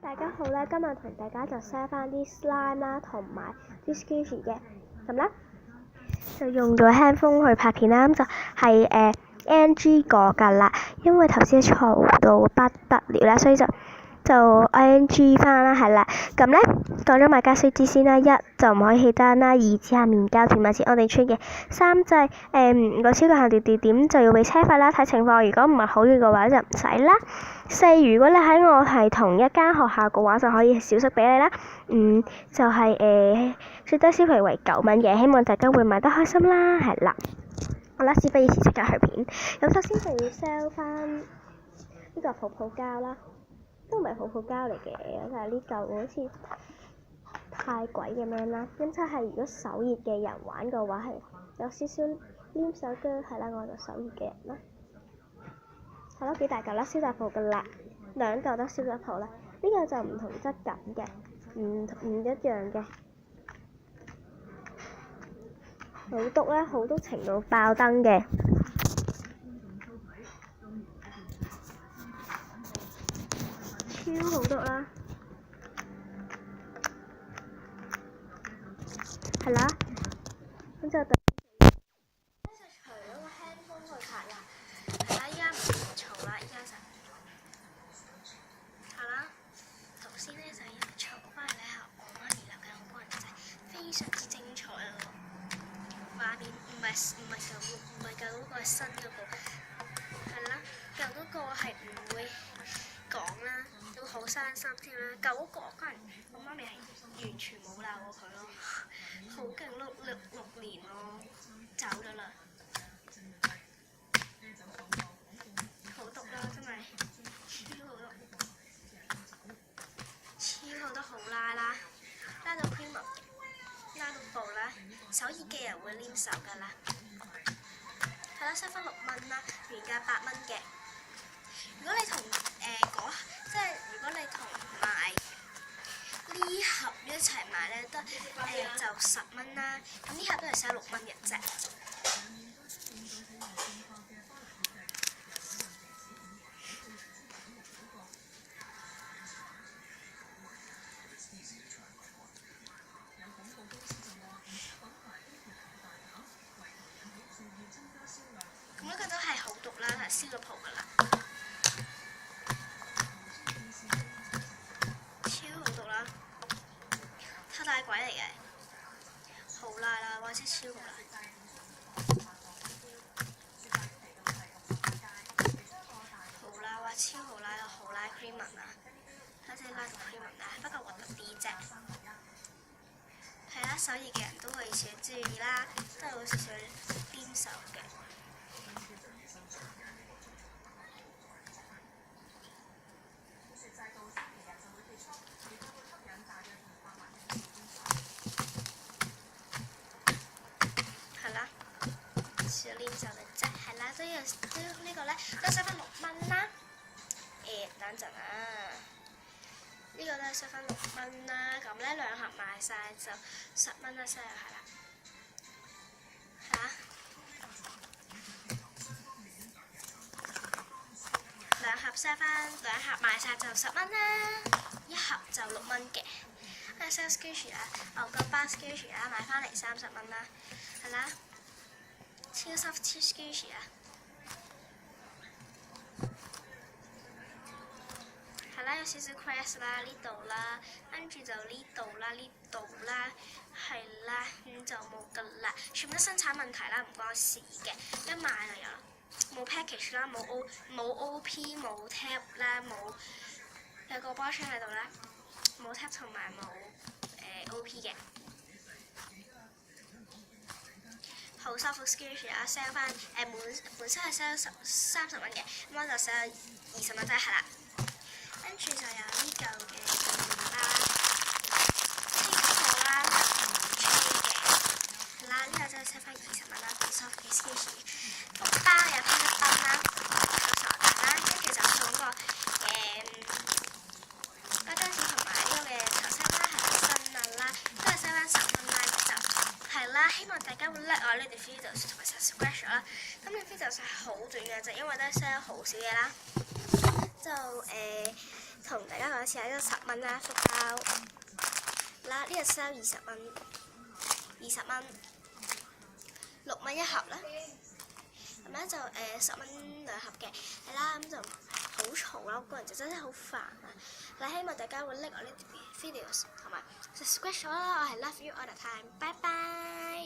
大家好啦，今日同大家就 set 翻啲 slime 啦，同埋啲 squishy 嘅，咁咧就用咗 handphone 去拍片啦，咁就係NG 過㗎啦，因為頭先嘈到不得了啦，所以就 ING 翻啦，係啦，咁咧講咗買家須知先啦，一就唔可以起單啦，二指下面交條碼錢我哋出嘅，三就係如果超過限定地點就要俾車費啦，睇情況，如果唔係好遠嘅話就唔使啦。四如果你喺我係同一間學校嘅話就可以小息俾你啦。五就係最低消費為9蚊嘅，希望大家會買得開心啦，係啦。好啦，事不宜遲，即刻去片。咁首先就要 sell 翻呢個泡泡膠啦。都唔係泡泡膠嚟嘅，就係呢嚿好似太鬼咁樣啦。咁就係如果手熱嘅人玩嘅話，係有少少黏手嘅，係啦，我就手熱嘅人啦。係咯，幾大嚿啦，燒炸鋪㗎啦，2嚿都燒炸鋪啦。呢個就唔同質感嘅，唔一樣嘅。好篤啦，好篤程度爆燈嘅。超好篤啦，係啦，咁就除咗個 handphone 去拍啦，係啦，依家唔嘈啦，依家就係啦。頭先咧就一嘈翻嚟咧，我媽咪留緊我幫人仔，非常之精彩咯。畫面唔係舊嗰個係新嗰個，係啦，舊嗰個係唔會講啦，都好傷心添啦。舊嗰個我媽咪係完全冇鬧過佢咯，好勁6年咯，走咗啦，好毒啦，真係超好毒，超好得好拉啦，拉到 cream 拉到爆啦，手熱嘅人會黏手㗎啦。係啦，7分6蚊啦，原價8蚊嘅。如果你同如果你同買呢盒一齊買咧，得就10蚊啦。咁呢盒都係16蚊嘅啫。咁呢個都係好毒啦，係燒咗泡㗎啦。大鬼嚟嘅，好辣啦，或者超好辣，好辣哇，超好辣啊，好辣 cream 啊，睇睇拉到 cream 啊，不過核突啲啫。係啦，手熱嘅人都可以少注意啦，都係好少少黏手嘅。黏手嘅啫，係啦，都呢個咧都7分6蚊啦。等陣啊，呢個都係7分6蚊啦。咁咧2盒賣晒就10蚊啦，7又係啦。2盒7分，2盒賣晒就10蚊啦，1盒就6蚊嘅。sell squishy 啊，牛角包 squishy 啊，買翻嚟30蚊啦，係啦。超 soft 超 squishy 啊，係啦，有少少 crash 啦，呢度啦，跟住就呢度啦，呢度啦，係啦，咁就冇㗎啦，全部都生產問題啦，唔關我事嘅，一買就有啦，冇 package 啦，冇 OP 冇 tab 啦，有個波箱喺度啦，冇 tab 同埋冇OP 嘅。好 soft squishy 啊 ，sell 翻本身係 sell 30蚊嘅，咁我就 sell 20蚊啫，係啦。跟住就有呢嚿嘅啦，呢個啦，K 嘅，係啦，呢個真係 sell 翻20蚊啦，好 soft 嘅 squishy。福包有披薩包啦，有傻蛋啦，跟住就送個嗰張紙同埋呢個嘅頭飾啦，係新物啦，都係 sell 翻10蚊啦，就係啦，希望大家會 like 我呢條 videos 同埋 subscribe 啦。咁呢條 videos 係好短嘅啫，因為都係 sell 好少嘢啦。就同大家講一次，呢個10蚊啦，福包啦，呢個 sell 20蚊，20蚊，6蚊一盒啦。咁咧就10蚊2盒嘅，係啦，咁就好重啦，我個人就真係好煩啊！嗱，希望大家會 like 我呢啲 videos 同埋 subscribe 咗啦，我係 love you all the time，拜拜。